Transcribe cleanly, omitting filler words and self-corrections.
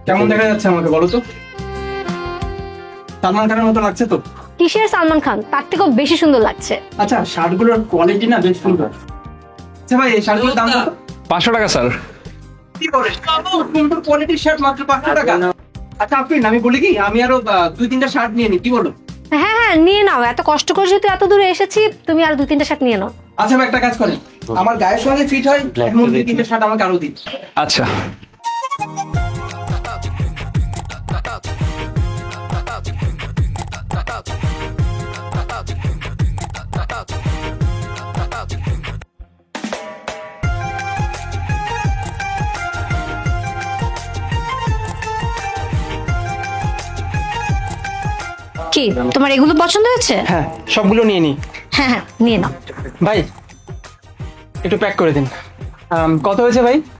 কেমন দেখা যাচ্ছে আমাকে বলো তো? সালমান খানের মতো লাগছে তো? কিসের সালমান খান? তার থেকেও বেশি সুন্দর লাগছে। আচ্ছা, শার্টগুলোর কোয়ালিটি না বেশ সুন্দর। আচ্ছা ভাই, এই শার্টগুলোর দাম কত? 500 টাকা স্যার। কি করে সুন্দর কোয়ালিটির শার্ট মাত্র 500 টাকা? আচ্ছা আফরিন, আমি বলি কি, আমি আরো 2-3টা শার্ট নিয়ে নিই, কি বলো? হ্যাঁ হ্যাঁ, নিয়ে নাও। এত কষ্ট করে যেহেতু এত দূরে এসেছি, তুমি আর 2-3টা শার্ট নিয়ে নাও। আচ্ছা ভাই, একটা কাজ করেন, আমার গায়ের সঙ্গে ফিট হয় এমন 2-3টা শার্ট আমাকে আরো দিন। আচ্ছা, কি তোমার এগুলো পছন্দ হয়েছে? হ্যাঁ, সবগুলো নিয়ে নিই। হ্যাঁ হ্যাঁ, নিয়ে নাও। ভাই একটু প্যাক করে দিন। কত হয়েছে ভাই?